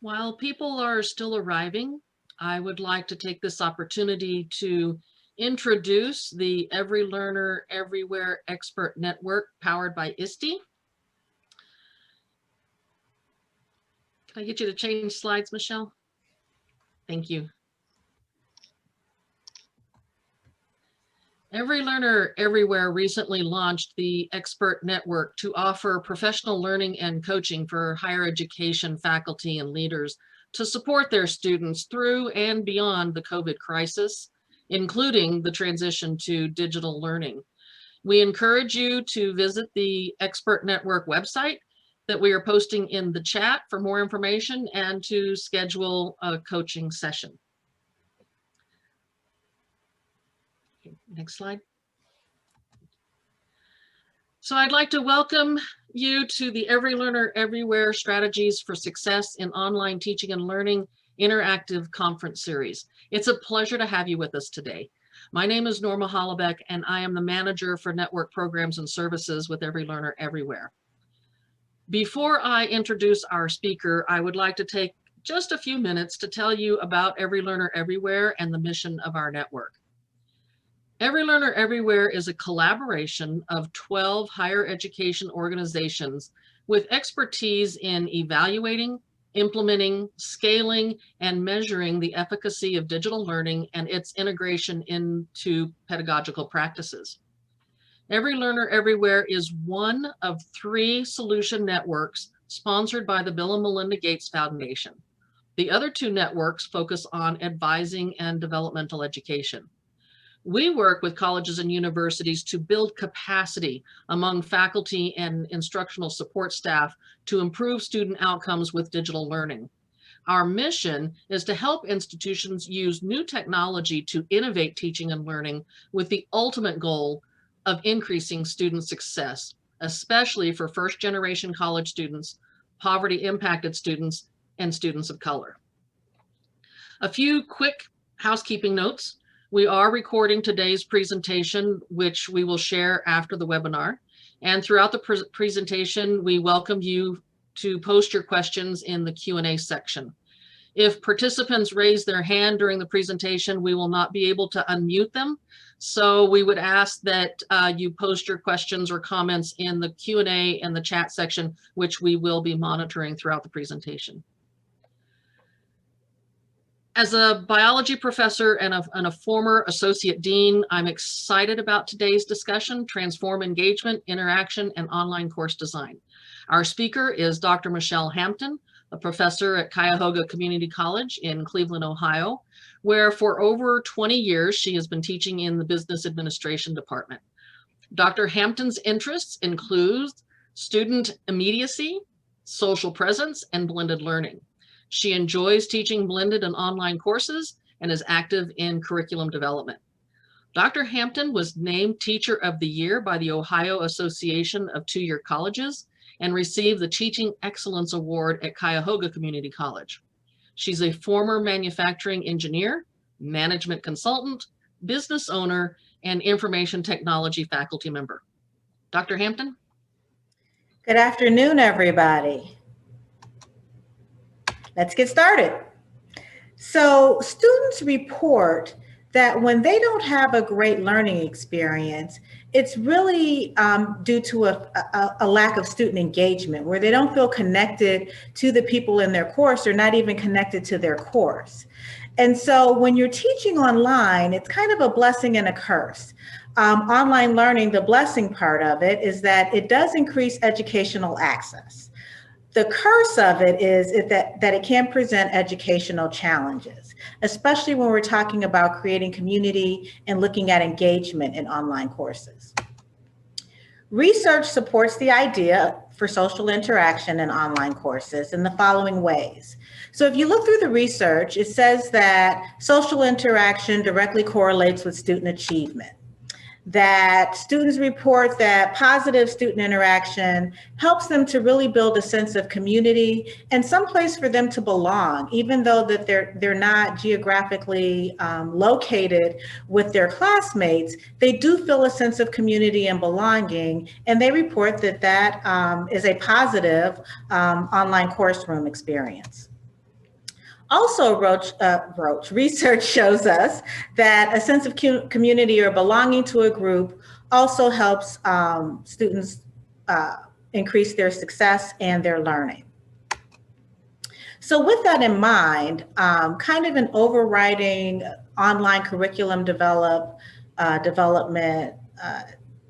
While people are still arriving, I would like to take this opportunity to introduce the Every Learner Everywhere Expert Network powered by ISTE. Can I get you to change slides, Michelle? Thank you. Every Learner Everywhere recently launched the Expert Network to offer professional learning and coaching for higher education faculty and leaders to support their students through and beyond the COVID crisis, including the transition to digital learning. We encourage you to visit the Expert Network website that we are posting in the chat for more information and to schedule a coaching session. Okay, next slide. So I'd like to welcome you to the Every Learner Everywhere Strategies for Success in Online Teaching and Learning Interactive Conference Series. It's a pleasure to have you with us today. My name is Norma Hollebeck, and I am the manager for network programs and services with Every Learner Everywhere. Before I introduce our speaker, I would like to take just a few minutes to tell you about Every Learner Everywhere and the mission of our network. Every Learner Everywhere is a collaboration of 12 higher education organizations with expertise in evaluating, implementing, scaling, and measuring the efficacy of digital learning and its integration into pedagogical practices. Every Learner Everywhere is one of 3 solution networks sponsored by the Bill and Melinda Gates Foundation. The other 2 networks focus on advising and developmental education. We work with colleges and universities to build capacity among faculty and instructional support staff to improve student outcomes with digital learning. Our mission is to help institutions use new technology to innovate teaching and learning with the ultimate goal of increasing student success, especially for first-generation college students, poverty-impacted students, and students of color. A few quick housekeeping notes. We are recording today's presentation, which we will share after the webinar. And throughout the presentation, we welcome you to post your questions in the Q&A section. If participants raise their hand during the presentation, we will not be able to unmute them. So we would ask that you post your questions or comments in the Q&A and the chat section, which we will be monitoring throughout the presentation. As a biology professor and a former associate dean, I'm excited about today's discussion, Transform Engagement, Interaction, and Online Course Design. Our speaker is Dr. Michelle Hampton, a professor at Cuyahoga Community College in Cleveland, Ohio, where for over 20 years she has been teaching in the Business Administration Department. Dr. Hampton's interests include student immediacy, social presence, and blended learning. She enjoys teaching blended and online courses and is active in curriculum development. Dr. Hampton was named Teacher of the Year by the Ohio Association of Two-Year Colleges and received the Teaching Excellence Award at Cuyahoga Community College. She's a former manufacturing engineer, management consultant, business owner, and information technology faculty member. Dr. Hampton? Good afternoon, everybody. Let's get started. So students report that when they don't have a great learning experience, it's really due to a lack of student engagement, where they don't feel connected to the people in their course or not even connected to their course. And so when you're teaching online, it's kind of a blessing and a curse. Online learning, the blessing part of it is that it does increase educational access. The curse of it is that it can present educational challenges, especially when we're talking about creating community and looking at engagement in online courses. Research supports the idea for social interaction in online courses in the following ways. So if you look through the research, it says that social interaction directly correlates with student achievement, that students report that positive student interaction helps them to really build a sense of community and some place for them to belong, even though that they're not geographically located with their classmates. They do feel a sense of community and belonging, and they report that that is a positive online course room experience. Also, research shows us that a sense of community or belonging to a group also helps students increase their success and their learning. So with that in mind, kind of an overriding online curriculum development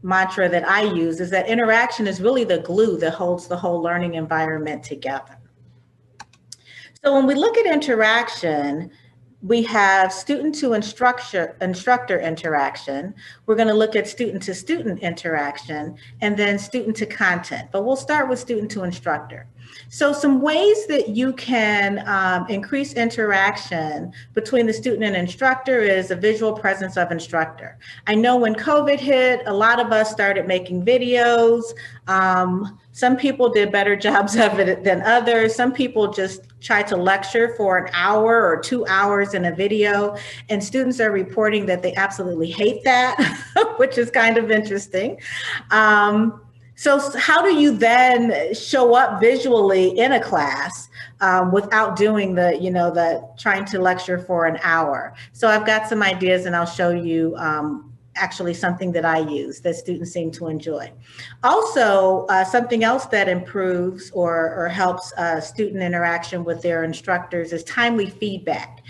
mantra that I use is that interaction is really the glue that holds the whole learning environment together. So when we look at interaction, we have student to instructor interaction. We're going to look at student to student interaction and then student to content. But we'll start with student to instructor. So some ways that you can increase interaction between the student and instructor is a visual presence of instructor. I know when COVID hit, a lot of us started making videos. Some people did better jobs of it than others. Some people just tried to lecture for an hour or 2 hours in a video, and students are reporting that they absolutely hate that, which is kind of interesting. So how do you then show up visually in a class without doing the trying to lecture for an hour? So I've got some ideas, and I'll show you actually something that I use that students seem to enjoy. Also, something else that improves or helps student interaction with their instructors is timely feedback.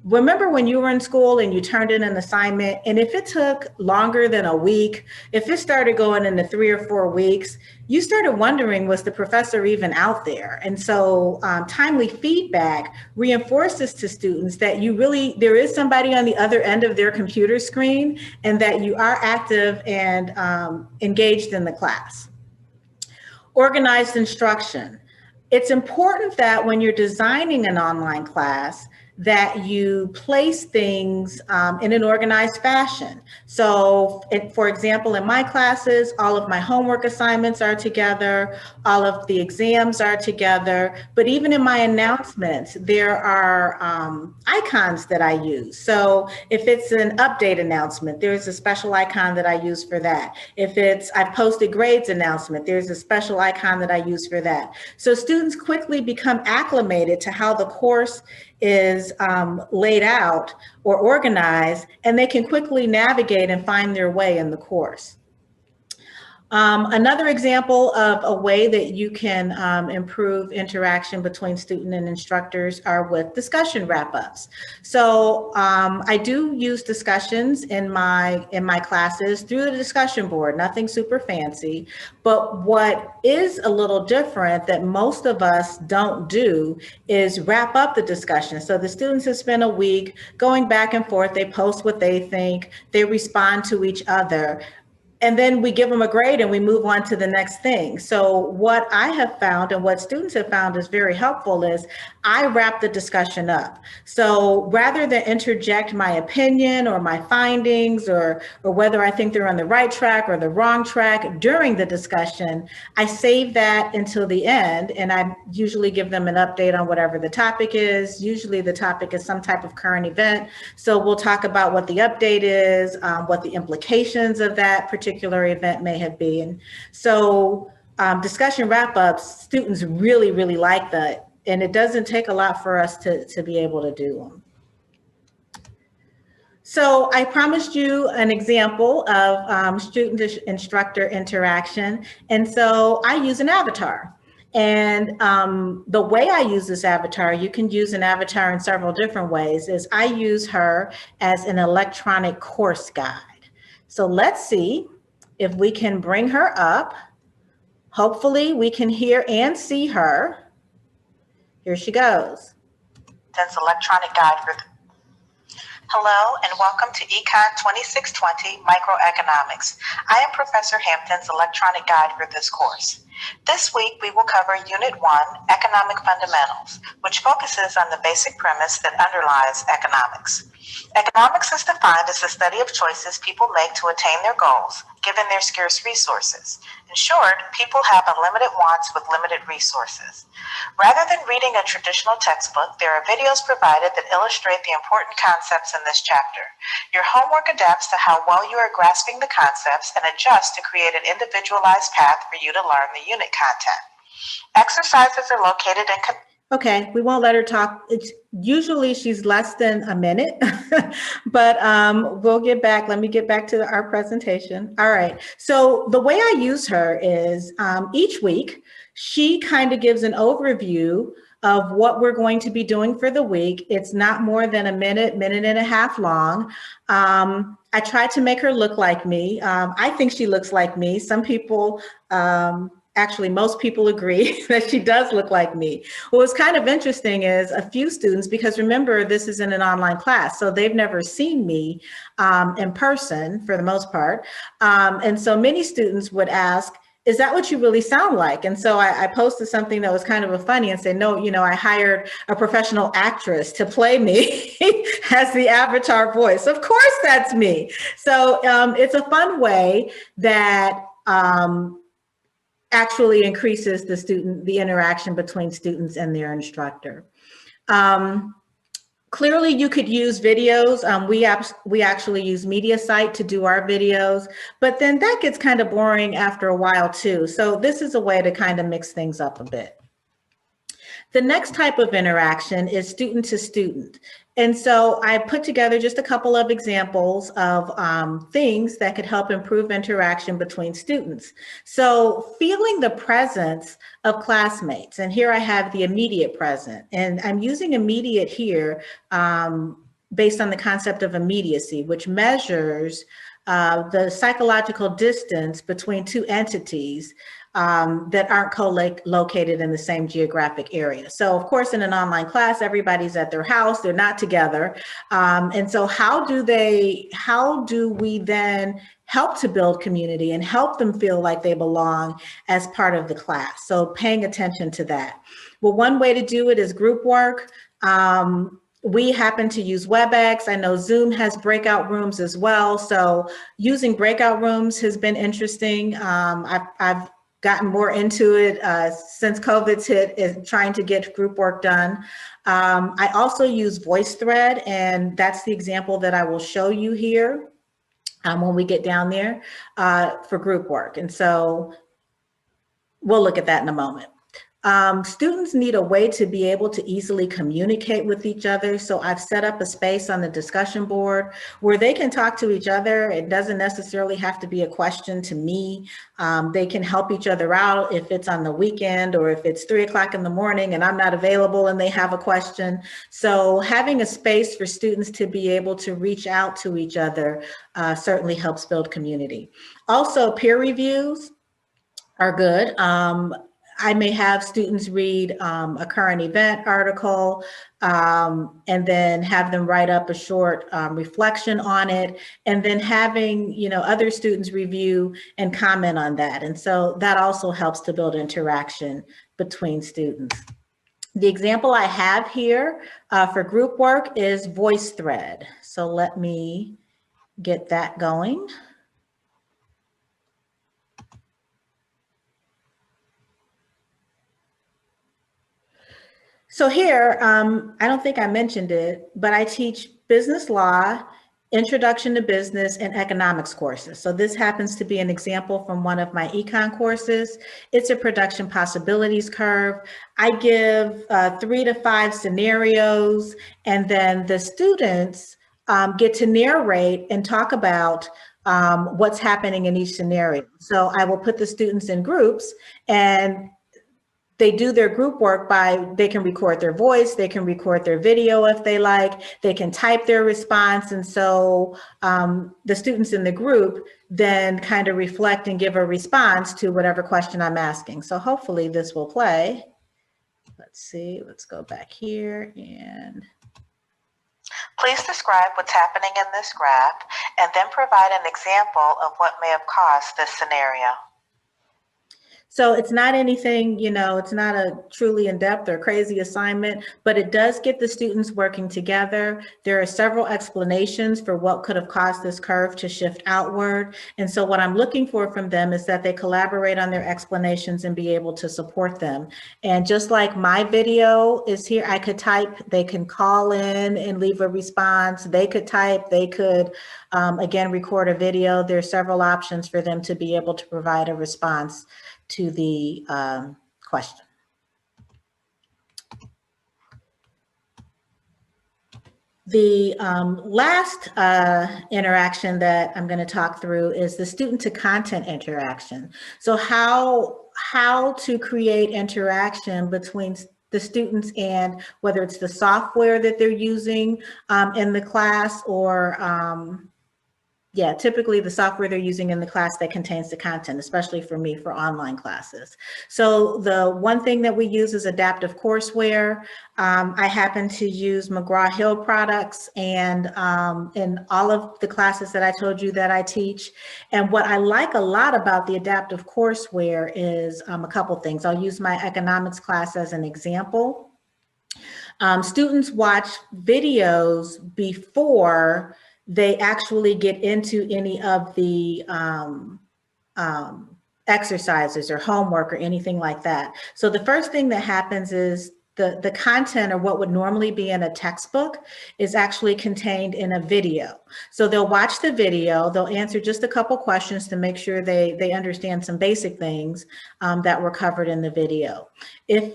Remember when you were in school and you turned in an assignment, and if it took longer than a week, if it started going into 3 or 4 weeks, you started wondering, was the professor even out there? And so timely feedback reinforces to students that there is somebody on the other end of their computer screen and that you are active and engaged in the class. Organized instruction. It's important that when you're designing an online class, that you place things in an organized fashion. So for example, in my classes, all of my homework assignments are together, all of the exams are together, but even in my announcements, there are icons that I use. So if it's an update announcement, there's a special icon that I use for that. If it's I've posted grades announcement, there's a special icon that I use for that. So students quickly become acclimated to how the course is laid out or organized, and they can quickly navigate and find their way in the course. Another example of a way that you can improve interaction between student and instructors are with discussion wrap-ups. So I do use discussions in my classes through the discussion board, nothing super fancy, but what is a little different that most of us don't do is wrap up the discussion. So the students have spent a week going back and forth, they post what they think, they respond to each other, and then we give them a grade and we move on to the next thing. So what I have found and what students have found is very helpful is I wrap the discussion up. So rather than interject my opinion or my findings or whether I think they're on the right track or the wrong track during the discussion, I save that until the end, and I usually give them an update on whatever the topic is. Usually the topic is some type of current event. So we'll talk about what the update is, what the implications of that particular event may have been. So discussion wrap-ups, students really, really like that. And it doesn't take a lot for us to be able to do them. So I promised you an example of student-instructor interaction. And so I use an avatar. And the way I use this avatar, you can use an avatar in several different ways, is I use her as an electronic course guide. So let's see if we can bring her up. Hopefully we can hear and see her. Here she goes. That's electronic guide for. Hello and welcome to Econ 2620 Microeconomics. I am Professor Hampton's electronic guide for this course. This week we will cover Unit 1, Economic Fundamentals, which focuses on the basic premise that underlies economics. Economics is defined as the study of choices people make to attain their goals, given their scarce resources. In short, people have unlimited wants with limited resources. Rather than reading a traditional textbook, there are videos provided that illustrate the important concepts in this chapter. Your homework adapts to how well you are grasping the concepts and adjusts to create an individualized path for you to learn the unit content. Exercises are located in Okay, we won't let her talk. It's usually she's less than a minute, but we'll get back. Let me get back to our presentation. All right. So the way I use her is each week, she kind of gives an overview of what we're going to be doing for the week. It's not more than a minute, minute and a half long. I try to make her look like me. I think she looks like me. Some people, actually, most people agree that she does look like me. What was kind of interesting is a few students, because remember, this is in an online class, so they've never seen me in person for the most part. And so many students would ask, is that what you really sound like? And so I posted something that was kind of a funny and said, no, I hired a professional actress to play me as the avatar voice. Of course, that's me. So it's a fun way that actually increases the interaction between students and their instructor. Clearly, you could use videos. We actually use MediaSite to do our videos, but then that gets kind of boring after a while too. So this is a way to kind of mix things up a bit. The next type of interaction is student to student. And so I put together just a couple of examples of things that could help improve interaction between students. So feeling the presence of classmates, and here I have the immediate present, and I'm using immediate here based on the concept of immediacy, which measures the psychological distance between two entities that aren't co-located in the same geographic area. So of course, in an online class, everybody's at their house, they're not together. And so how do we then help to build community and help them feel like they belong as part of the class? So paying attention to that. Well, one way to do it is group work. We happen to use WebEx. I know Zoom has breakout rooms as well. So using breakout rooms has been interesting. I've gotten more into it since COVID's hit, is trying to get group work done. I also use VoiceThread, and that's the example that I will show you here when we get down there for group work. And so we'll look at that in a moment. Students need a way to be able to easily communicate with each other. So I've set up a space on the discussion board where they can talk to each other. It doesn't necessarily have to be a question to me. They can help each other out if it's on the weekend or if it's 3 o'clock in the morning and I'm not available and they have a question. So having a space for students to be able to reach out to each other certainly helps build community. Also, peer reviews are good. I may have students read a current event article and then have them write up a short reflection on it, and then having other students review and comment on that. And so that also helps to build interaction between students. The example I have here for group work is VoiceThread. So let me get that going. So here, I don't think I mentioned it, but I teach business law, introduction to business, and economics courses. So this happens to be an example from one of my econ courses. It's a production possibilities curve. I give 3 to 5 scenarios, and then the students get to narrate and talk about what's happening in each scenario. So I will put the students in groups, and they do their group work they can record their voice, they can record their video if they like, they can type their response. And so the students in the group then kind of reflect and give a response to whatever question I'm asking. So hopefully this will play. Let's see, let's go back here and. Please describe what's happening in this graph and then provide an example of what may have caused this scenario. So it's not anything, it's not a truly in-depth or crazy assignment, but it does get the students working together. There are several explanations for what could have caused this curve to shift outward. And so what I'm looking for from them is that they collaborate on their explanations and be able to support them. And just like my video is here, I could type, they can call in and leave a response. They could type, they could, again, record a video. There are several options for them to be able to provide a response to the question. The last interaction that I'm going to talk through is the student to content interaction. So how to create interaction between the students and whether it's the software that they're using in the class or yeah, typically the software they're using in the class that contains the content, especially for me for online classes. So the one thing that we use is adaptive courseware. I happen to use McGraw-Hill products and in all of the classes that I told you that I teach. And what I like a lot about the adaptive courseware is a couple things. I'll use my economics class as an example. Students watch videos before they actually get into any of the exercises or homework or anything like that. So the first thing that happens is the content or what would normally be in a textbook is actually contained in a video. So they'll watch the video, they'll answer just a couple questions to make sure they understand some basic things that were covered in the video. If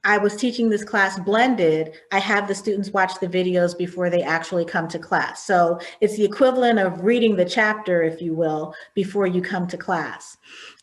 I was teaching this class blended, I have the students watch the videos before they actually come to class. So it's the equivalent of reading the chapter, if you will, before you come to class.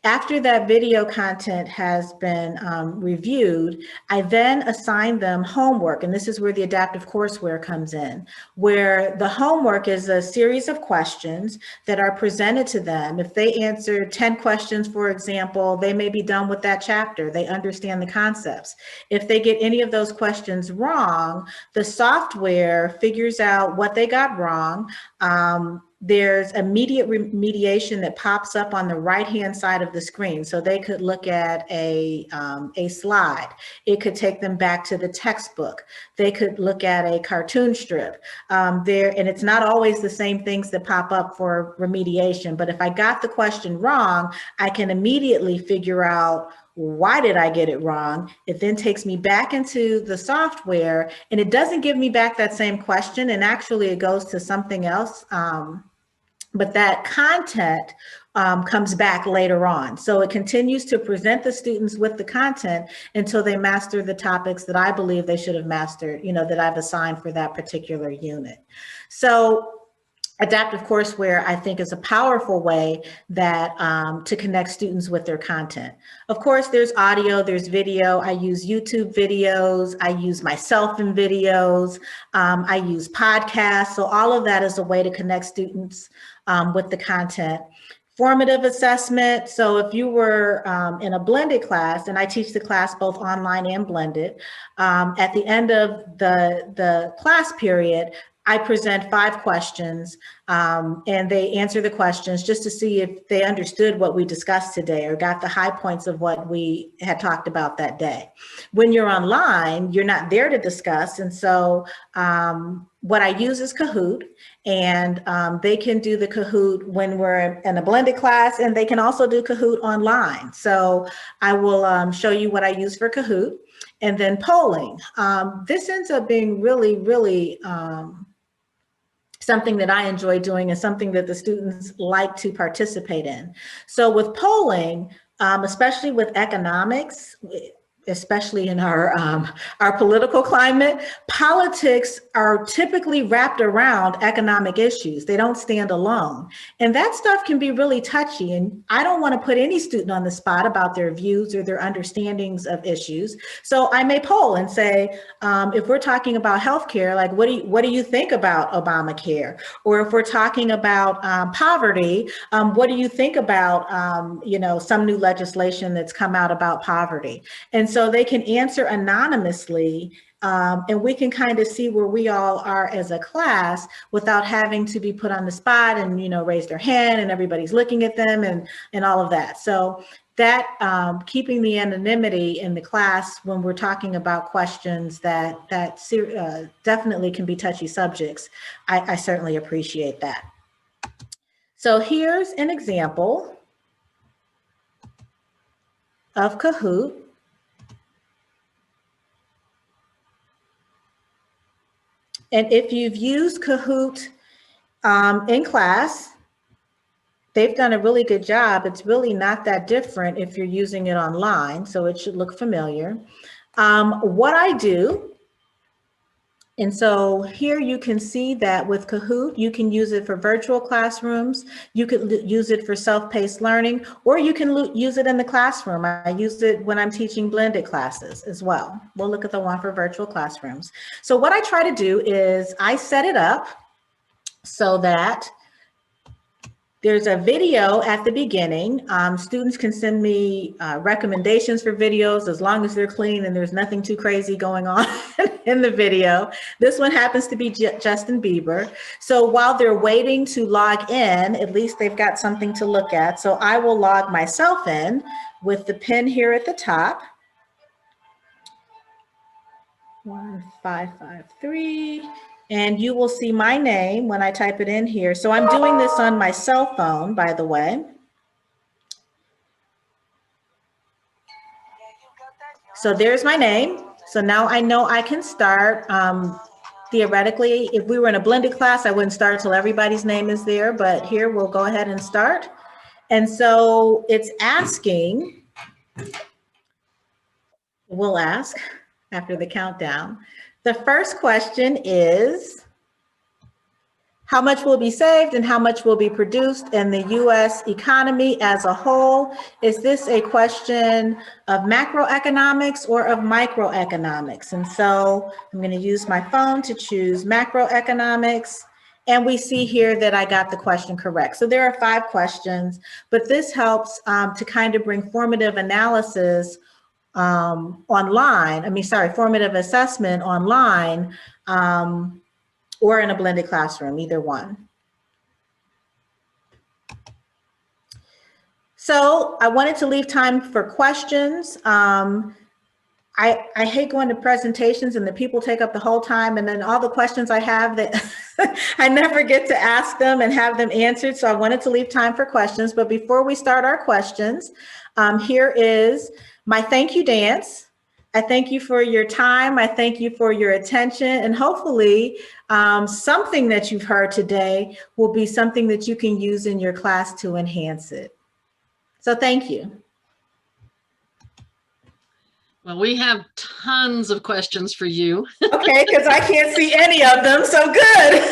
After that video content has been reviewed, I then assign them homework. And this is where the adaptive courseware comes in, where the homework is a series of questions that are presented to them. If they answer 10 questions, for example, they may be done with that chapter. They understand the concepts. If they get any of those questions wrong, the software figures out what they got wrong. There's immediate remediation that pops up on the right-hand side of the screen. So they could look at a slide. It could take them back to the textbook. They could look at a cartoon strip. And it's not always the same things that pop up for remediation, but if I got the question wrong, I can immediately figure out why did I get it wrong? It then takes me back into the software and it doesn't give me back that same question. And actually it goes to something else. But that content comes back later on. So it continues to present the students with the content until they master the topics that I believe they should have mastered, that I've assigned for that particular unit. So adaptive courseware, I think, is a powerful way that to connect students with their content. Of course, there's audio, there's video. I use YouTube videos. I use myself in videos. I use podcasts. So all of that is a way to connect students with the content. Formative assessment. So if you were in a blended class, and I teach the class both online and blended, at the end of the class period, I present 5 questions and they answer the questions just to see if they understood what we discussed today or got the high points of what we had talked about that day. When you're online, you're not there to discuss. And so what I use is Kahoot, and they can do the Kahoot when we're in a blended class, and they can also do Kahoot online. So I will show you what I use for Kahoot. And then polling. This ends up being really, really something that I enjoy doing and something that the students like to participate in. So with polling, especially with economics, especially in our political climate, politics are typically wrapped around economic issues. They don't stand alone. And that stuff can be really touchy. And I don't want to put any student on the spot about their views or their understandings of issues. So I may poll and say, if we're talking about healthcare, like what do you think about Obamacare? Or if we're talking about poverty, what do you think about some new legislation that's come out about poverty? And so they can answer anonymously, and we can kind of see where we all are as a class without having to be put on the spot and raise their hand and everybody's looking at them and all of that. So that keeping the anonymity in the class when we're talking about questions that definitely can be touchy subjects, I certainly appreciate that. So here's an example of Kahoot. And if you've used Kahoot in class, they've done a really good job. It's really not that different if you're using it online, so it should look familiar. What I do And so here you can see that with Kahoot, you can use it for virtual classrooms, you could use it for self-paced learning, or you can use it in the classroom. I use it when I'm teaching blended classes as well. We'll look at the one for virtual classrooms. So what I try to do is I set it up so that there's a video at the beginning. Students can send me recommendations for videos as long as they're clean and there's nothing too crazy going on in the video. This one happens to be Justin Bieber. So while they're waiting to log in, at least they've got something to look at. So I will log myself in with the pin here at the top. 1553. And you will see my name when I type it in here. So I'm doing this on my cell phone, by the way. So there's my name. So now I know I can start. Theoretically, if we were in a blended class, I wouldn't start till everybody's name is there, but here we'll go ahead and start. And so it's asking, we'll ask after the countdown. The first question is, how much will be saved and how much will be produced in the US economy as a whole? Is this a question of macroeconomics or of microeconomics? And so I'm going to use my phone to choose macroeconomics. And we see here that I got the question correct. So there are 5 questions, but this helps to kind of bring formative analysis online, formative assessment online, or in a blended classroom, either one. So I wanted to leave time for questions. I hate going to presentations and the people take up the whole time, and then all the questions I have that I never get to ask them and have them answered. So I wanted to leave time for questions. But before we start our questions, here is my thank you dance. I thank you for your time. I thank you for your attention. And hopefully something that you've heard today will be something that you can use in your class to enhance it. So thank you. Well, we have tons of questions for you. Okay, because I can't see any of them, so good.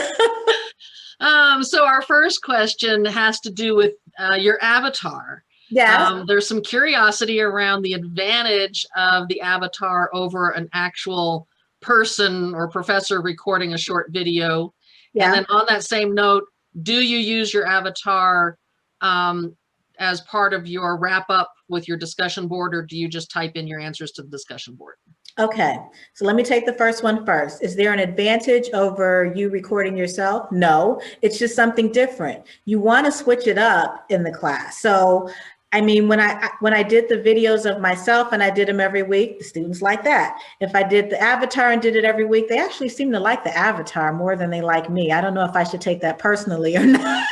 So our first question has to do with your avatar. Yeah. There's some curiosity around the advantage of the avatar over an actual person or professor recording a short video. Yeah. And then on that same note, do you use your avatar as part of your wrap up with your discussion board, or do you just type in your answers to the discussion board? Okay, so let me take the first one first. Is there an advantage over you recording yourself? No, it's just something different. You want to switch it up in the class. So I mean, when I did the videos of myself and I did them every week, the students like that. If I did the avatar and did it every week, they actually seem to like the avatar more than they like me. I don't know if I should take that personally or not.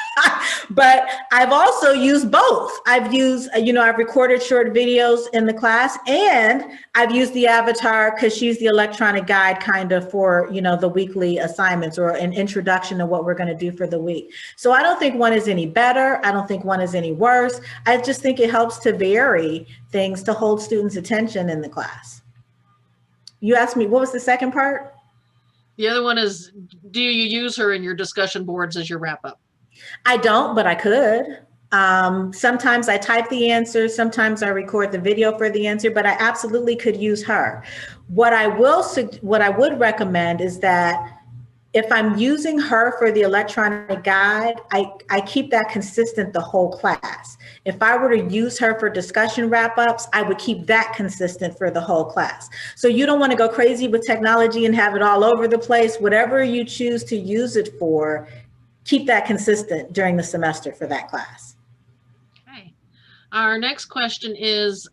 But I've also used both. I've used, I've recorded short videos in the class, and I've used the avatar because she's the electronic guide kind of for, the weekly assignments or an introduction to what we're going to do for the week. So I don't think one is any better. I don't think one is any worse. I just think it helps to vary things to hold students' attention in the class. You asked me, what was the second part? The other one is, do you use her in your discussion boards as your wrap up? I don't, but I could. Sometimes I type the answer, sometimes I record the video for the answer, but I absolutely could use her. What I would recommend is that if I'm using her for the electronic guide, I keep that consistent the whole class. If I were to use her for discussion wrap-ups, I would keep that consistent for the whole class. So you don't want to go crazy with technology and have it all over the place. Whatever you choose to use it for, keep that consistent during the semester for that class. Okay. Our next question is,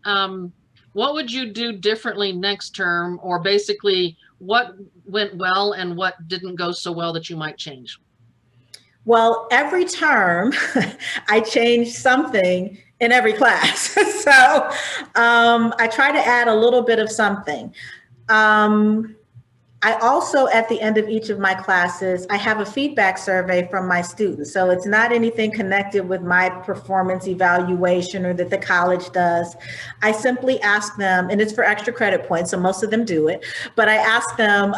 what would you do differently next term, or basically what went well and what didn't go so well that you might change? Well, every term I change something in every class. So I try to add a little bit of something. I also, at the end of each of my classes, I have a feedback survey from my students. So it's not anything connected with my performance evaluation or that the college does. I simply ask them, and it's for extra credit points, so most of them do it, but I ask them,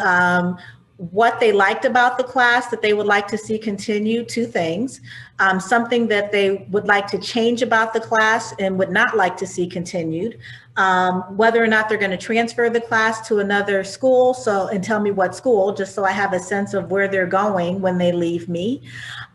what they liked about the class that they would like to see continue, two things. Something that they would like to change about the class and would not like to see continued. Whether or not they're going to transfer the class to another school, and tell me what school, just so I have a sense of where they're going when they leave me.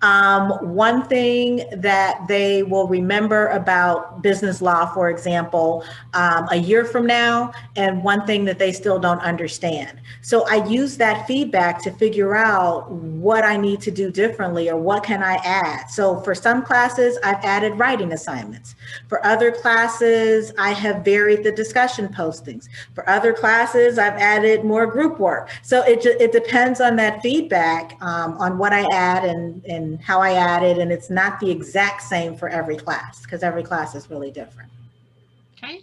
One thing that they will remember about business law, for example, a year from now, and one thing that they still don't understand. So I use that feedback to figure out what I need to do differently or what can I add. So for some classes, I've added writing assignments. For other classes, I have varied the discussion postings. For other classes, I've added more group work. So it depends on that feedback, on what I add and how I add it. And it's not the exact same for every class, because every class is really different. Okay.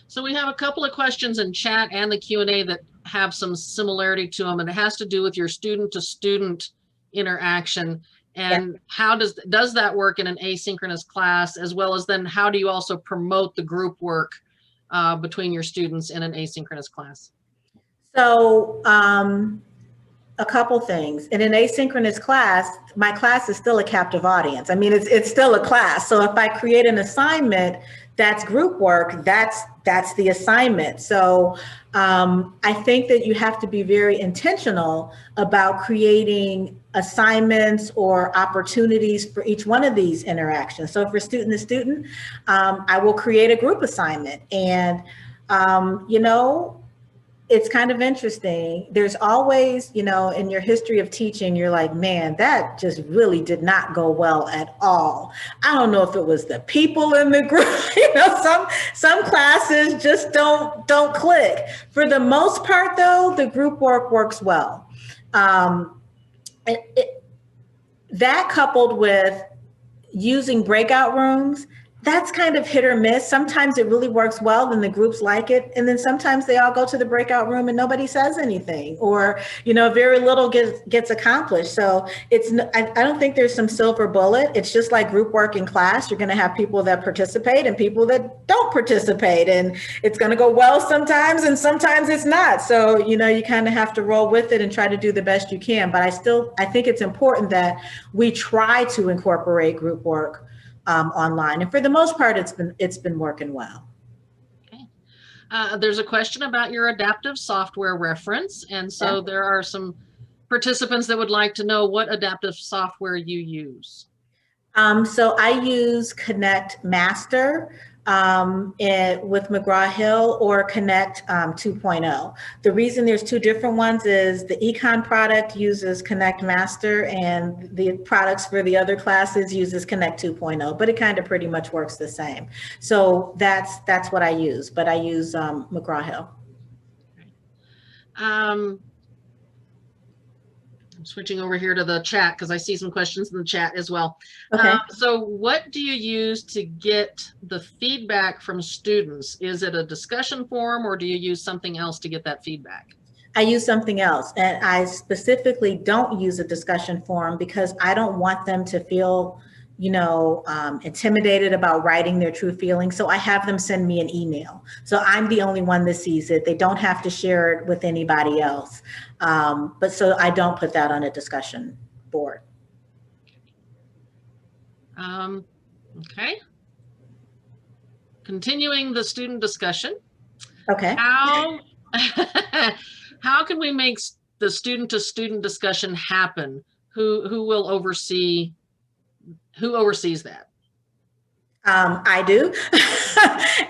So we have a couple of questions in chat and the Q&A that have some similarity to them, and it has to do with your student-to-student interaction. And how does that work in an asynchronous class, as well as then how do you also promote the group work between your students in an asynchronous class? So a couple things. In an asynchronous class, my class is still a captive audience. I mean, it's still a class. So if I create an assignment that's group work, that's the assignment. So I think that you have to be very intentional about creating assignments or opportunities for each one of these interactions. So for student to student, I will create a group assignment. And, you know, it's kind of interesting. There's always, you know, in your history of teaching, you're like, man, that just really did not go well at all. I don't know if it was the people in the group, you know, some classes just don't click. For the most part, though, the group work works well. That coupled with using breakout rooms, that's kind of hit or miss. Sometimes it really works well and the groups like it. And then sometimes they all go to the breakout room and nobody says anything, or, you know, very little gets accomplished. So I don't think there's some silver bullet. It's just like group work in class. You're going to have people that participate and people that don't participate, and it's going to go well sometimes and sometimes it's not. So, you know, you kind of have to roll with it and try to do the best you can. But I think it's important that we try to incorporate group work online, and for the most part, it's been working well. Okay. There's a question about your adaptive software reference, and so there are some participants that would like to know what adaptive software you use. So I use Connect Master with McGraw-Hill, or Connect 2.0. The reason there's two different ones is the econ product uses Connect Master and the products for the other classes uses Connect 2.0, but it kind of pretty much works the same. So that's what I use, but I use McGraw-Hill. I'm switching over here to the chat because I see some questions in the chat as well. Okay. So what do you use to get the feedback from students? Is it a discussion forum, or do you use something else to get that feedback? I use something else, and I specifically don't use a discussion forum because I don't want them to feel, you know, intimidated about writing their true feelings. So I have them send me an email. So I'm the only one that sees it. They don't have to share it with anybody else. But so I don't put that on a discussion board. Okay. Continuing the student discussion. Okay. How can we make the student-to-student discussion happen? Who will oversee? Who oversees that? I do.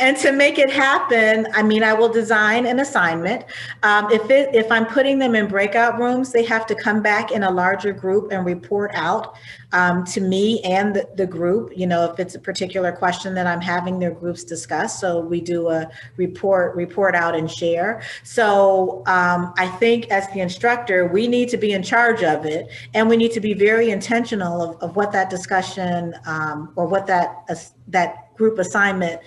And to make it happen, I mean, I will design an assignment. If I'm putting them in breakout rooms, they have to come back in a larger group and report out to me and the group, you know, if it's a particular question that I'm having their groups discuss. So we do a report out and share. So I think as the instructor, we need to be in charge of it, and we need to be very intentional of what that discussion or what that group assignment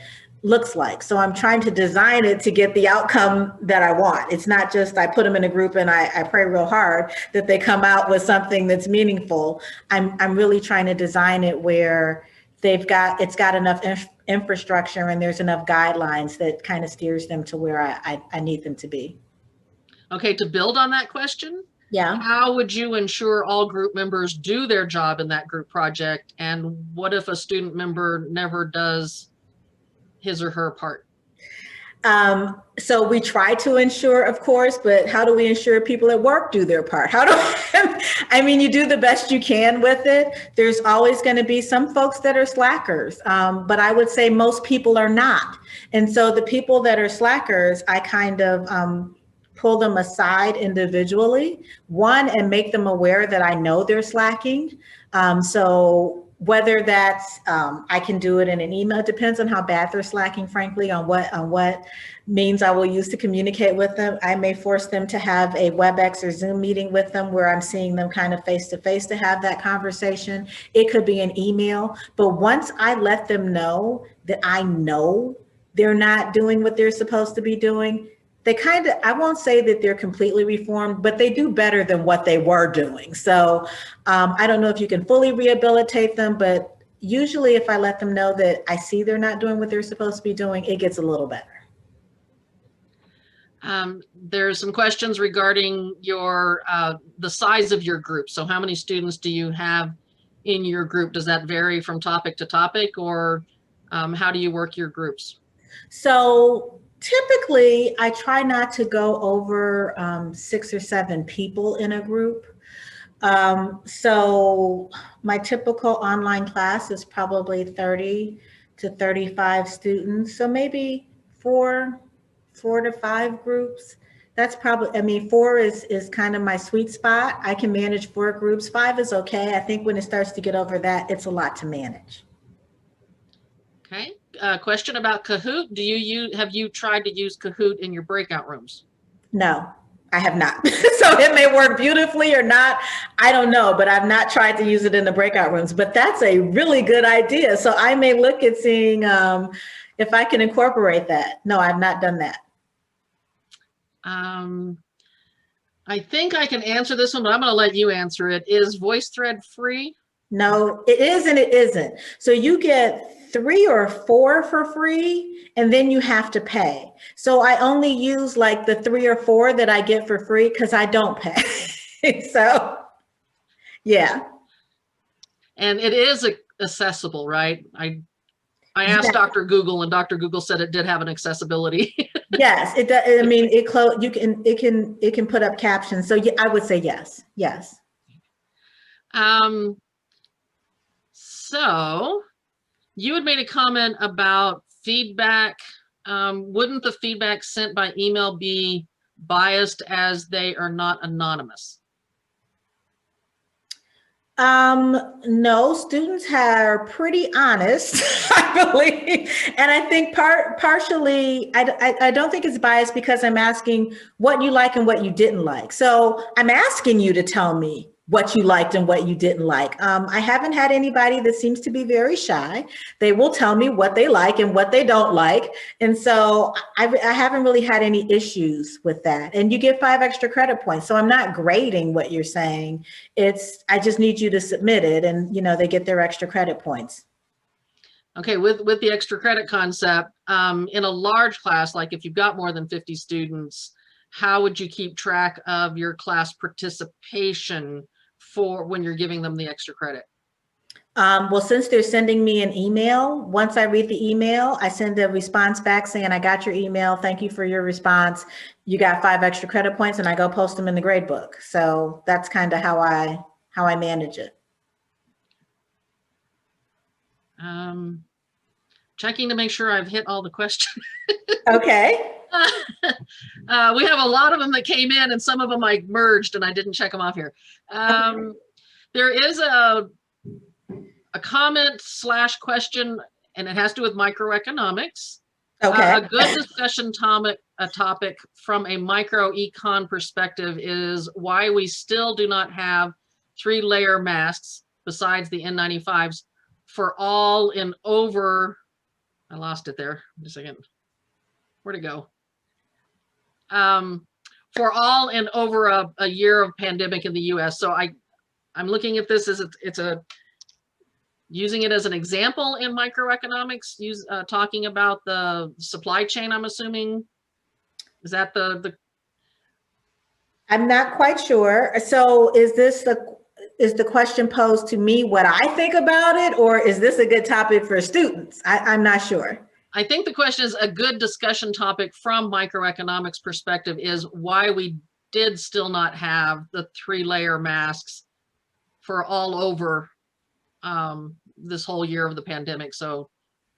looks like. So I'm trying to design it to get the outcome that I want. It's not just I put them in a group and I pray real hard that they come out with something that's meaningful. I'm really trying to design it where it's got enough infrastructure and there's enough guidelines that kind of steers them to where I need them to be. Okay, to build on that question, Yeah. How would you ensure all group members do their job in that group project? And what if a student member never does his or her part? So we try to ensure, of course, but how do we ensure people at work do their part? How do I mean, you do the best you can with it. There's always going to be some folks that are slackers, but I would say most people are not. And so the people that are slackers, I kind of pull them aside individually, one, and make them aware that I know they're slacking. So whether that's I can do it in an email, it depends on how bad they're slacking, frankly, on what means I will use to communicate with them. I may force them to have a WebEx or Zoom meeting with them where I'm seeing them kind of face to face to have that conversation. It could be an email, but once I let them know that I know they're not doing what they're supposed to be doing, they kind of, I won't say that they're completely reformed, but they do better than what they were doing. So I don't know if you can fully rehabilitate them, but usually if I let them know that I see they're not doing what they're supposed to be doing, it gets a little better. There's some questions regarding your the size of your group. So how many students do you have in your group? Does that vary from topic to topic, or how do you work your groups? So typically I try not to go over 6 or 7 people in a group. So my typical online class is probably 30 to 35 students. So maybe four to 5 groups. That's probably, I mean, 4 is kind of my sweet spot. I can manage 4 groups. 5 is okay. I think when it starts to get over that, it's a lot to manage. Okay. Question about Kahoot. Have you tried to use Kahoot in your breakout rooms? No, I have not. So it may work beautifully or not. I don't know, but I've not tried to use it in the breakout rooms. But that's a really good idea. So I may look at seeing if I can incorporate that. No, I've not done that. I think I can answer this one, but I'm going to let you answer it. Is VoiceThread free? No, it is and it isn't. So you get 3 or 4 for free, and then you have to pay. So I only use like the 3 or 4 that I get for free because I don't pay. So, yeah. And it is accessible, right? I asked Dr. Google, and Dr. Google said it did have an accessibility. Yes, it does. I mean, it can put up captions. So yeah, I would say yes. Yes. So you had made a comment about feedback. Wouldn't the feedback sent by email be biased as they are not anonymous? No, students are pretty honest, I believe. And I think partially, I don't think it's biased because I'm asking what you like and what you didn't like. So I'm asking you to tell me what you liked and what you didn't like. I haven't had anybody that seems to be very shy. They will tell me what they like and what they don't like. And so I haven't really had any issues with that. And you get 5 extra credit points. So I'm not grading what you're saying. I just need you to submit it, and they get their extra credit points. Okay, with the extra credit concept, in a large class, like if you've got more than 50 students, how would you keep track of your class participation for when you're giving them the extra credit? Well, since they're sending me an email, once I read the email, I send a response back saying, I got your email. Thank you for your response. You got 5 extra credit points, and I go post them in the grade book. So that's kind of how I manage it. Checking to make sure I've hit all the questions. Okay. We have a lot of them that came in, and some of them I merged and I didn't check them off here. There is a comment / question, and it has to do with microeconomics. Okay. A good discussion topic from a microecon perspective is why we still do not have 3-layer masks besides the N95s for all in over, I lost it there, just a second. Where'd it go? For all in over a year of pandemic in the US. So I'm looking at this as using it as an example in microeconomics, talking about the supply chain, I'm assuming. Is that the I'm not quite sure. So is the question posed to me what I think about it, or is this a good topic for students? I'm not sure. I think the question is a good discussion topic from microeconomics perspective is why we did still not have the 3-layer masks for all over this whole year of the pandemic. So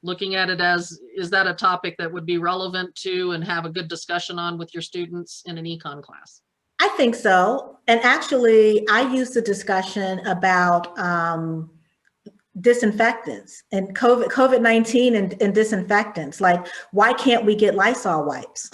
looking at it as, is that a topic that would be relevant to and have a good discussion on with your students in an econ class? I think so. And actually, I used a discussion about disinfectants and COVID-19 and disinfectants. Like, why can't we get Lysol wipes?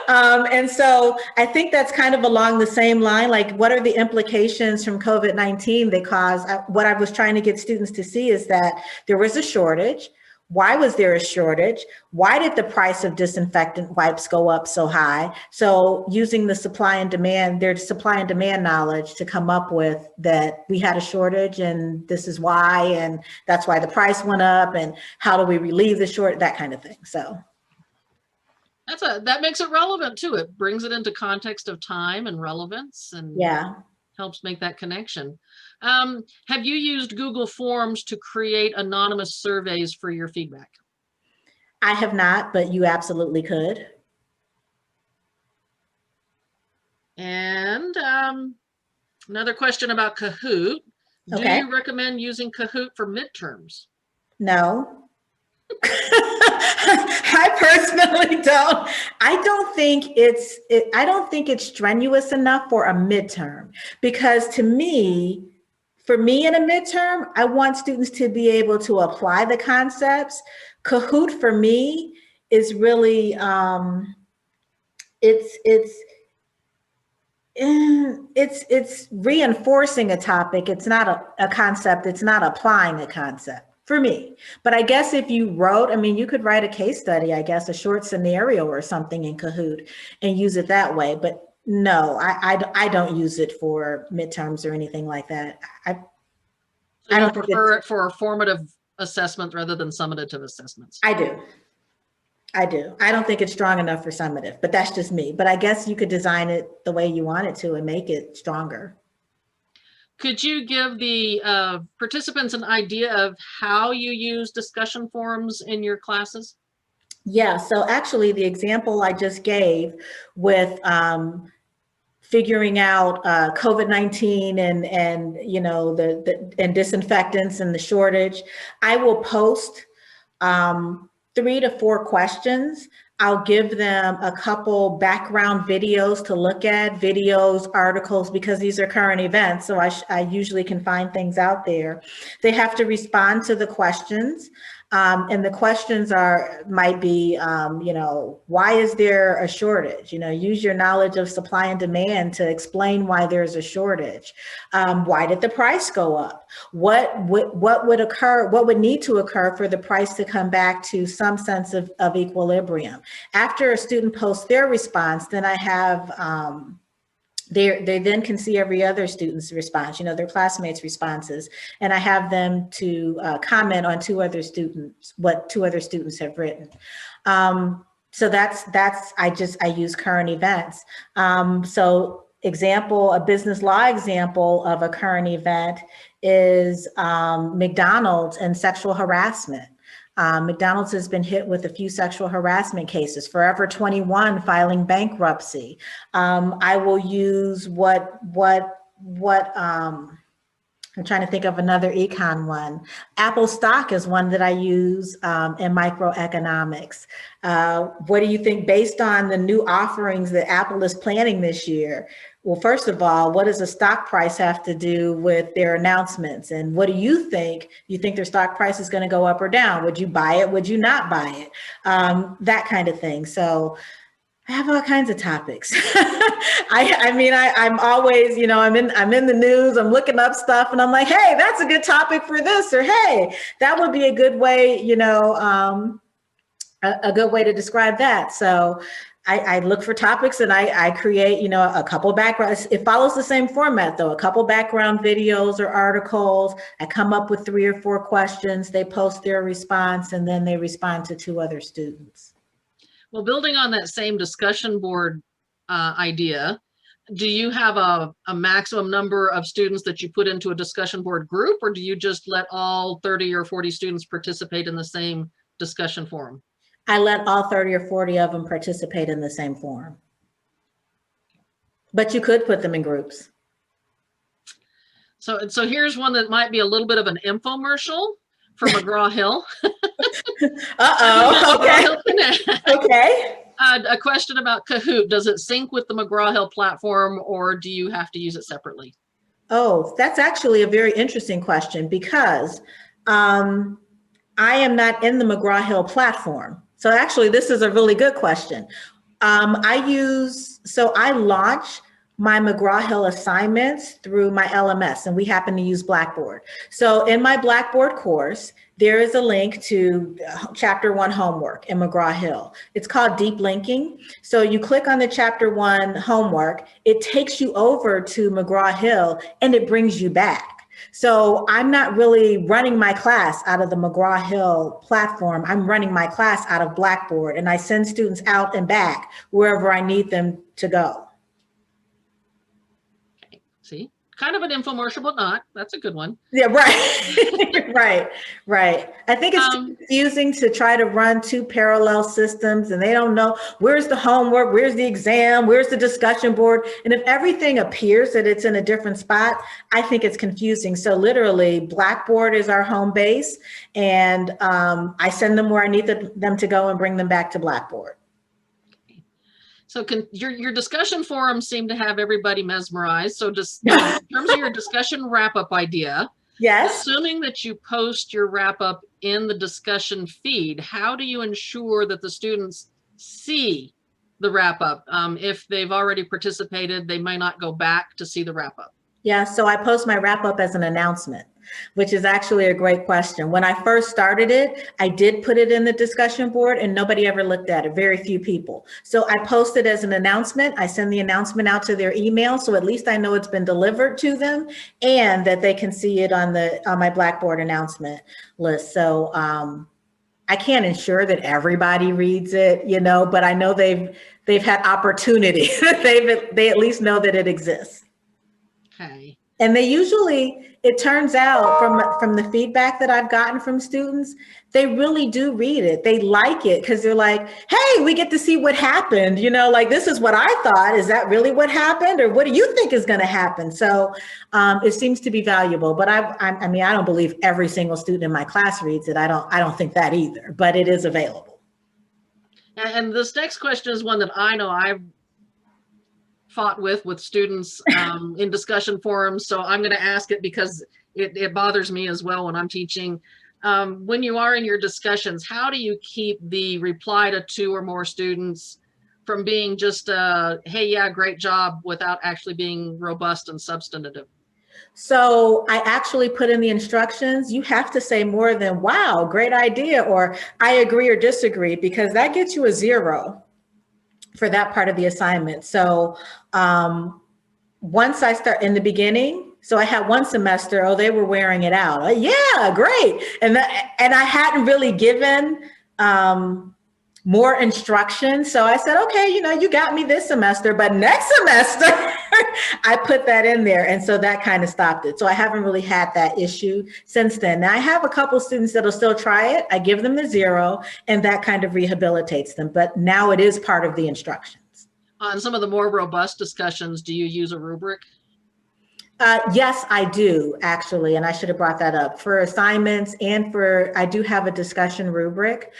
And so I think that's kind of along the same line. Like, what are the implications from COVID-19 that cause, what I was trying to get students to see is that there was a shortage. Why was there a shortage? Why did the price of disinfectant wipes go up so high? So using the supply and demand, their supply and demand knowledge to come up with that we had a shortage and this is why, and that's why the price went up, and how do we relieve the short, that kind of thing. So that makes it relevant too. It brings it into context of time and relevance, and yeah. helps make that connection. Have you used Google Forms to create anonymous surveys for your feedback? I have not, but you absolutely could. And another question about Kahoot. Okay. Do you recommend using Kahoot for midterms? No. I personally don't. I don't think it's strenuous enough for a midterm, because to me, for me in a midterm, I want students to be able to apply the concepts. Kahoot for me is really it's reinforcing a topic. It's not a concept. It's not applying a concept for me. But I guess if you wrote, I mean, you could write a case study, I guess, a short scenario or something in Kahoot and use it that way. But no, I don't use it for midterms or anything like that. I don't prefer it for formative assessment rather than summative assessments. I do. I don't think it's strong enough for summative, but that's just me. But I guess you could design it the way you want it to and make it stronger. Could you give the participants an idea of how you use discussion forums in your classes? Yeah, so actually the example I just gave with figuring out COVID-19 and you know and disinfectants and the shortage, I will post 3 to 4 questions. I'll give them a couple background videos to look at, videos, articles, because these are current events. So I usually can find things out there. They have to respond to the questions. And the questions might be, you know, why is there a shortage? You know, use your knowledge of supply and demand to explain why there's a shortage. Why did the price go up? What would occur? What would need to occur for the price to come back to some sense of equilibrium? After a student posts their response, then I have they then can see every other student's response, you know, their classmates' responses, and I have them to comment on what 2 other students have written. So I use current events. So example, a business law example of a current event is McDonald's and sexual harassment. McDonald's has been hit with a few sexual harassment cases, Forever 21 filing bankruptcy. I will use I'm trying to think of another econ one. Apple stock is one that I use in microeconomics. What do you think based on the new offerings that Apple is planning this year? Well, first of all, what does the stock price have to do with their announcements? And what do you think? You think their stock price is going to go up or down? Would you buy it? Would you not buy it? That kind of thing. So I have all kinds of topics. I'm always, you know, I'm in the news, I'm looking up stuff and I'm like, hey, that's a good topic for this, or hey, that would be a good way, you know, a good way to describe that. So I look for topics and I create, you know, a couple backgrounds. It follows the same format though, a couple background videos or articles. I come up with 3 or 4 questions, they post their response, and then they respond to 2 other students. Well, building on that same discussion board idea, do you have a maximum number of students that you put into a discussion board group, or do you just let all 30 or 40 students participate in the same discussion forum? I let all 30 or 40 of them participate in the same forum. But you could put them in groups. So here's one that might be a little bit of an infomercial for McGraw-Hill. Uh-oh, okay. McGraw-Hill Connect. Okay. A question about Kahoot. Does it sync with the McGraw-Hill platform, or do you have to use it separately? Oh, that's actually a very interesting question, because I am not in the McGraw-Hill platform. So actually, this is a really good question. I launch my McGraw-Hill assignments through my LMS, and we happen to use Blackboard. So in my Blackboard course, there is a link to Chapter 1 homework in McGraw-Hill. It's called Deep Linking. So you click on the Chapter 1 homework, it takes you over to McGraw-Hill, and it brings you back. So I'm not really running my class out of the McGraw-Hill platform. I'm running my class out of Blackboard, and I send students out and back wherever I need them to go. Okay. See, kind of an infomercial, but not. That's a good one. Yeah, right. right. I think it's confusing to try to run two parallel systems, and they don't know where's the homework, where's the exam, where's the discussion board. And if everything appears that it's in a different spot, I think it's confusing. So literally, Blackboard is our home base, and I send them where I need them to go and bring them back to Blackboard. So your discussion forums seem to have everybody mesmerized. So just in terms of your discussion wrap-up idea, yes, assuming that you post your wrap-up in the discussion feed, how do you ensure that the students see the wrap-up? If they've already participated, they may not go back to see the wrap-up. Yeah, so I post my wrap-up as an announcement, which is actually a great question. When I first started it, I did put it in the discussion board, and nobody ever looked at it, very few people. So I post it as an announcement. I send the announcement out to their email, so at least I know it's been delivered to them, and that they can see it on my Blackboard announcement list. So I can't ensure that everybody reads it, but I know they've had opportunity. They at least know that it exists. Okay. And they usually, it turns out from the feedback that I've gotten from students, they really do read it. They like it because they're like, hey, we get to see what happened. Like, this is what I thought. Is that really what happened? Or what do you think is going to happen? So it seems to be valuable. But I mean, I don't believe every single student in my class reads it. I don't think that either, but it is available. And this next question is one that I know I've fought with students in discussion forums. So I'm going to ask it because it bothers me as well when I'm teaching. When you are in your discussions, how do you keep the reply to 2 or more students from being just hey, yeah, great job, without actually being robust and substantive? So I actually put in the instructions, you have to say more than, wow, great idea, or I agree or disagree, because that gets you a 0 for that part of the assignment. So once I start in the beginning, so I had one semester, they were wearing it out. Yeah, great. And I hadn't really given more instruction. So I said, okay, you got me this semester, but next semester I put that in there. And so that kind of stopped it. So I haven't really had that issue since then. Now I have a couple students that'll still try it. I give them the 0, and that kind of rehabilitates them. But now it is part of the instructions. On some of the more robust discussions, do you use a rubric? Yes, I do, actually. And I should have brought that up. For assignments and I do have a discussion rubric.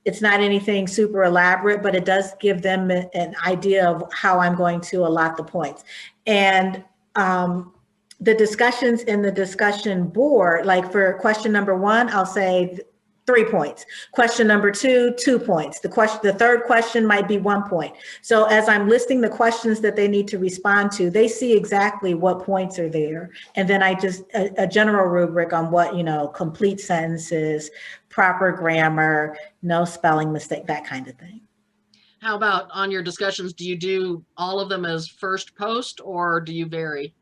It's not anything super elaborate, but it does give them an idea of how I'm going to allot the points. And the discussions in the discussion board, like for question number 1, I'll say 3 points. Question number 2, 2 points. The third question might be 1 point. So as I'm listing the questions that they need to respond to, they see exactly what points are there. And then I just, a general rubric on what, complete sentences, proper grammar, no spelling mistake, that kind of thing. How about on your discussions? Do you do all of them as first post, or do you vary?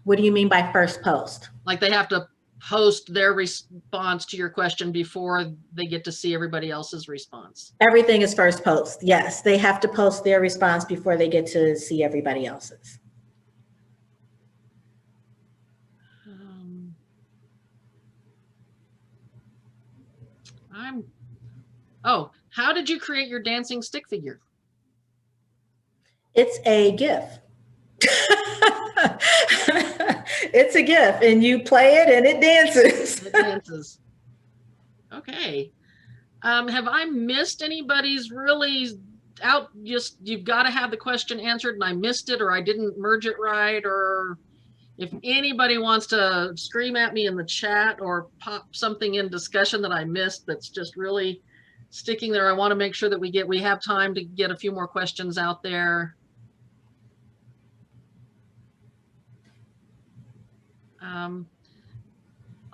What do you mean by first post? Like they have to post their response to your question before they get to see everybody else's response? Everything is first post. Yes, they have to post their response before they get to see everybody else's. How did you create your dancing stick figure? It's a GIF. It's a GIF, and you play it and it dances. It dances. Okay. Have I missed anybody's really out? Just, you've got to have the question answered and I missed it, or I didn't merge it right, or if anybody wants to scream at me in the chat or pop something in discussion that I missed that's just really sticking there, I want to make sure that we have time to get a few more questions out there.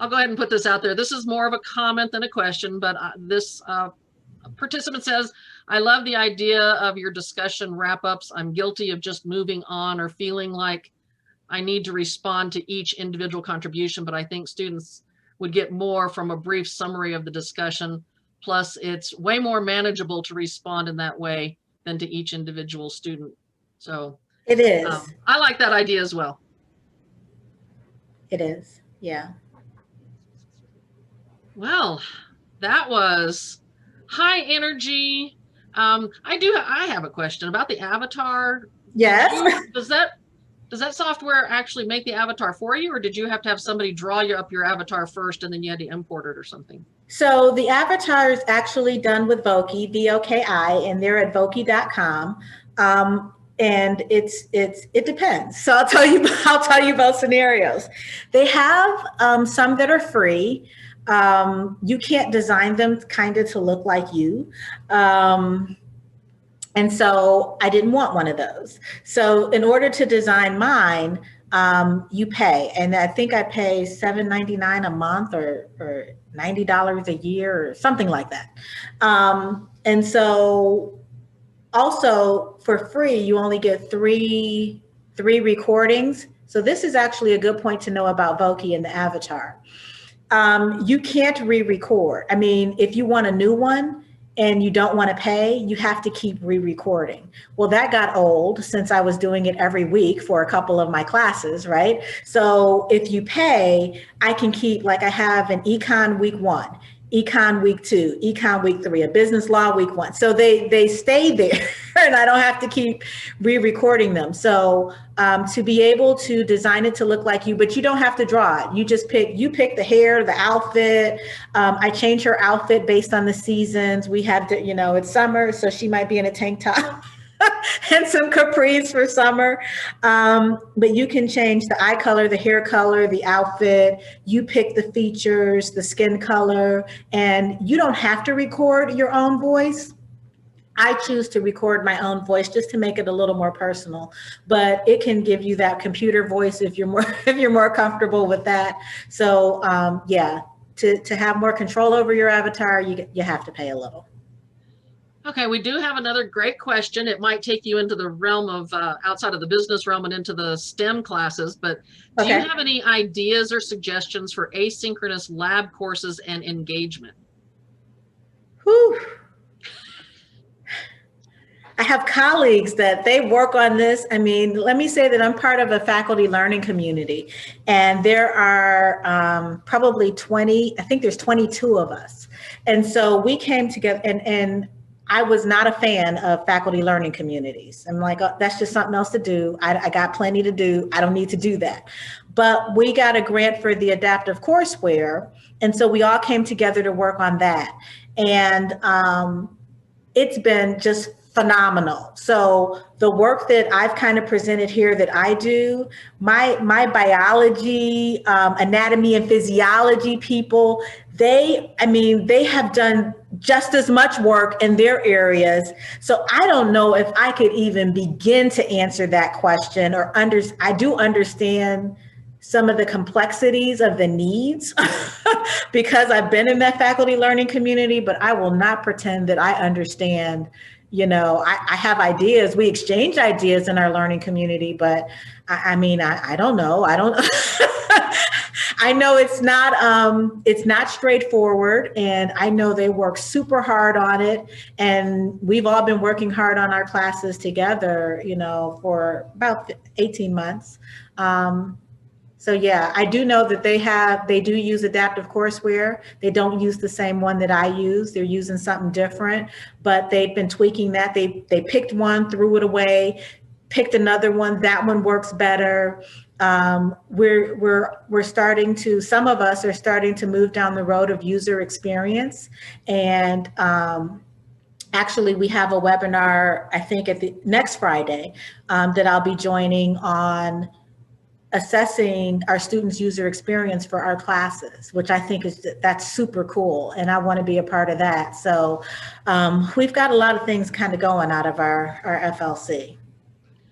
I'll go ahead and put this out there. This is more of a comment than a question, but this participant says, I love the idea of your discussion wrap-ups. I'm guilty of just moving on or feeling like I need to respond to each individual contribution, but I think students would get more from a brief summary of the discussion. Plus, it's way more manageable to respond in that way than to each individual student. So it is. I like that idea as well. It is, yeah. Well, that was high energy. I have a question about the avatar. Yes. Does that software actually make the avatar for you, or did you have to have somebody draw you up your avatar first and then you had to import it or something? So the avatar is actually done with Voki, V-O-K-I, and they're at Voki.com. And it depends. So I'll tell you both scenarios. They have some that are free. You can't design them kind of to look like you. And so I didn't want one of those. So in order to design mine, you pay. And I think I pay $7.99 a month or $90 a year or something like that. And so also for free, you only get three recordings. So this is actually a good point to know about Voki and the avatar. You can't re-record. I mean, if you want a new one and you don't want to pay, you have to keep re-recording. Well, that got old since I was doing it every week for a couple of my classes, right? So if you pay, I can keep, like I have an econ week 1, econ week 2, econ week 3, a business law week 1. So they stay there and I don't have to keep re-recording them. So to be able to design it to look like you, but you don't have to draw it. You just pick the hair, the outfit. I change her outfit based on the seasons. We have to, it's summer, so she might be in a tank top and some capris for summer. But you can change the eye color, the hair color, the outfit. You pick the features, the skin color, and you don't have to record your own voice. I choose to record my own voice just to make it a little more personal, but it can give you that computer voice if you're more comfortable with that. So yeah, to have more control over your avatar, you have to pay a little. Okay, we do have another great question. It might take you into the realm of outside of the business realm and into the STEM classes, but do you have any ideas or suggestions for asynchronous lab courses and engagement? Whew. I have colleagues that they work on this. I mean, let me say that I'm part of a faculty learning community, and there are probably 20, I think there's 22 of us. And so we came together, and I was not a fan of faculty learning communities. I'm like, oh, that's just something else to do. I got plenty to do. I don't need to do that. But we got a grant for the adaptive courseware. And so we all came together to work on that. And it's been just phenomenal. So the work that I've kind of presented here that I do, my biology, anatomy and physiology people, they have done just as much work in their areas. So I don't know if I could even begin to answer that question, or I do understand some of the complexities of the needs because I've been in that faculty learning community, but I will not pretend that I understand. I have ideas. We exchange ideas in our learning community, but I don't know. I know it's not straightforward, and I know they work super hard on it, and we've all been working hard on our classes together, for about 18 months. So yeah, I do know that they do use adaptive courseware. They don't use the same one that I use. They're using something different, but they've been tweaking that. They picked one, threw it away, picked another one. That one works better. We're starting to, some of us are starting to move down the road of user experience. And actually, we have a webinar, I think at the next Friday, that I'll be joining on assessing our students' user experience for our classes, which I think that's super cool. And I want to be a part of that. So we've got a lot of things kind of going out of our FLC.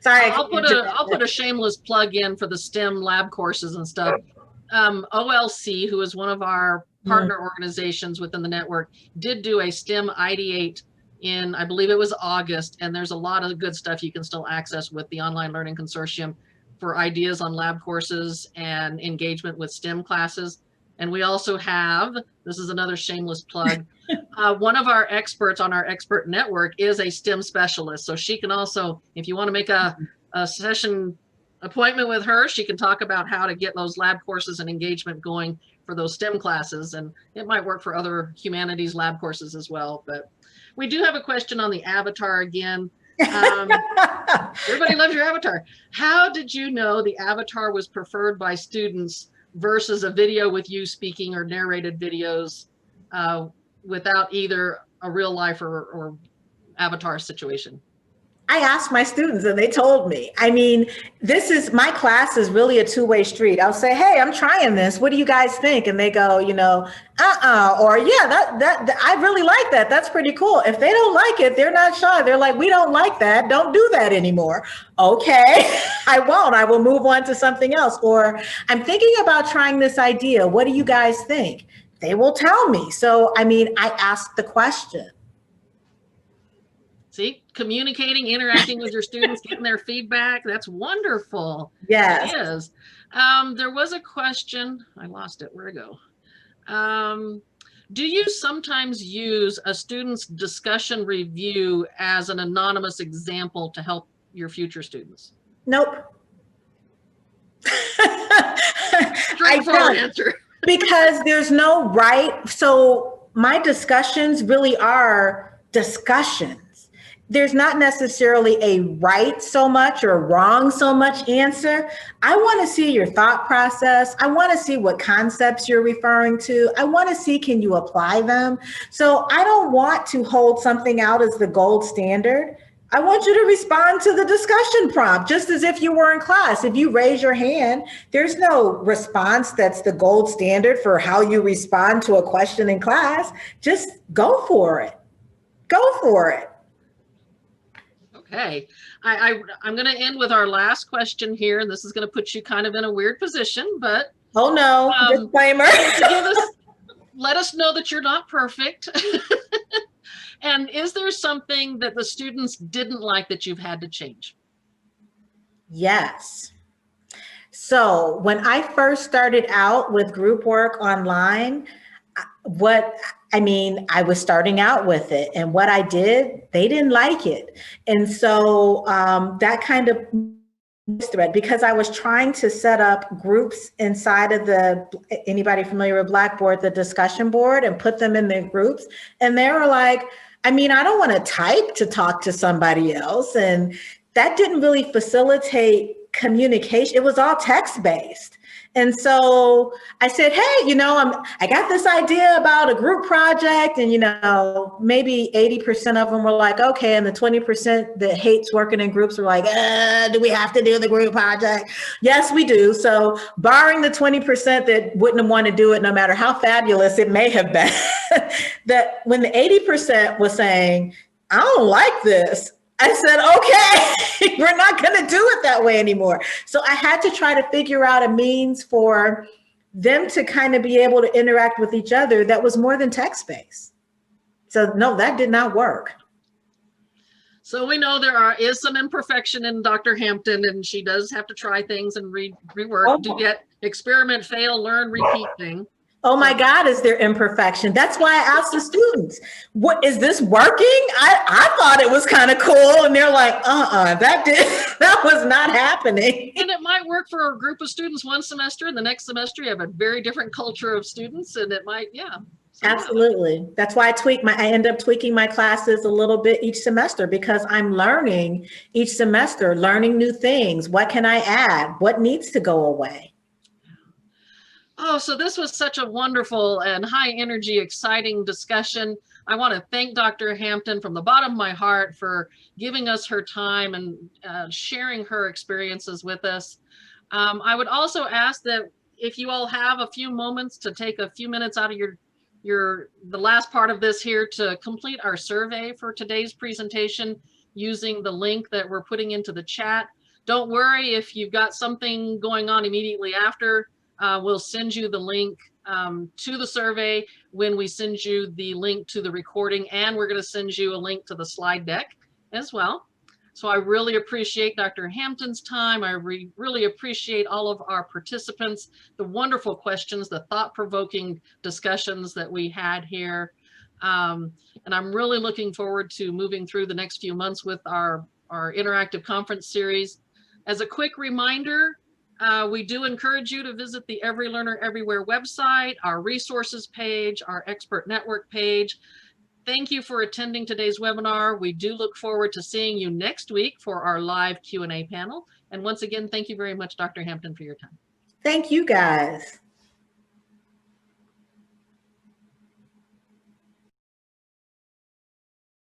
Sorry. I'll put a shameless plug in for the STEM lab courses and stuff. OLC, who is one of our partner organizations within the network, did do a STEM Ideate in, I believe it was August, and there's a lot of good stuff you can still access with the Online Learning Consortium for ideas on lab courses and engagement with STEM classes. And we also have, this is another shameless plug, one of our experts on our expert network is a STEM specialist. So she can also, if you want to make a session appointment with her, she can talk about how to get those lab courses and engagement going for those STEM classes. And it might work for other humanities lab courses as well. But we do have a question on the avatar again. Everybody loves your avatar. How did you know the avatar was preferred by students versus a video with you speaking or narrated videos without either a real life or avatar situation? I asked my students and they told me. I mean, my class is really a two-way street. I'll say, hey, I'm trying this. What do you guys think? And they go, or yeah, that I really like that. That's pretty cool. If they don't like it, they're not shy. They're like, we don't like that. Don't do that anymore. Okay, I won't. I will move on to something else. Or I'm thinking about trying this idea. What do you guys think? They will tell me. So, I mean, I ask the question. See, communicating, interacting with your students, getting their feedback. That's wonderful. Yes. It is. There was a question. I lost it. Where'd it go? Do you sometimes use a student's discussion review as an anonymous example to help your future students? Nope. Straightforward answer. Because there's no right. So my discussions really are discussions. There's not necessarily a right so much or wrong so much answer. I want to see your thought process. I want to see what concepts you're referring to. I want to see, can you apply them? So I don't want to hold something out as the gold standard. I want you to respond to the discussion prompt, just as if you were in class. If you raise your hand, there's no response that's the gold standard for how you respond to a question in class. Just go for it. Go for it. Okay, I'm going to end with our last question here, and this is going to put you kind of in a weird position, but oh no, disclaimer. Let us know that you're not perfect. And is there something that the students didn't like that you've had to change? Yes. So when I first started out with group work online, I was starting out with it, and what I did, they didn't like it. And so that kind of thread, because I was trying to set up groups inside of anybody familiar with Blackboard, the discussion board, and put them in their groups. And they were like, I don't want to type to talk to somebody else. And that didn't really facilitate communication. It was all text-based. And so I said, hey, I got this idea about a group project, and, maybe 80% of them were like, okay. And the 20% that hates working in groups were like, do we have to do the group project? Yes, we do. So barring the 20% that wouldn't want to do it, no matter how fabulous it may have been, that when the 80% was saying, I don't like this, I said, okay, we're not going to do it that way anymore. So I had to try to figure out a means for them to kind of be able to interact with each other that was more than text-based. So no, that did not work. So we know is some imperfection in Dr. Hampton, and she does have to try things and rework, do that experiment, fail, learn, repeat thing. Oh my God, is there imperfection? That's why I asked the students, what is this working? I thought it was kind of cool. And they're like, that was not happening. And it might work for a group of students one semester, and the next semester you have a very different culture of students, and it might, yeah. So, absolutely. That's why I end up tweaking my classes a little bit each semester, because I'm learning each semester, learning new things. What can I add? What needs to go away? Oh, so this was such a wonderful and high energy, exciting discussion. I want to thank Dr. Hampton from the bottom of my heart for giving us her time and sharing her experiences with us. I would also ask that if you all have a few moments to take a few minutes out of the last part of this here to complete our survey for today's presentation using the link that we're putting into the chat. Don't worry if you've got something going on immediately after. We'll send you the link to the survey when we send you the link to the recording, and we're going to send you a link to the slide deck as well. So I really appreciate Dr. Hampton's time. I really appreciate all of our participants, the wonderful questions, the thought-provoking discussions that we had here. And I'm really looking forward to moving through the next few months with our interactive conference series. As a quick reminder, we do encourage you to visit the Every Learner Everywhere website, our resources page, our expert network page. Thank you for attending today's webinar. We do look forward to seeing you next week for our live Q&A panel. And once again, thank you very much, Dr. Hampton, for your time. Thank you, guys.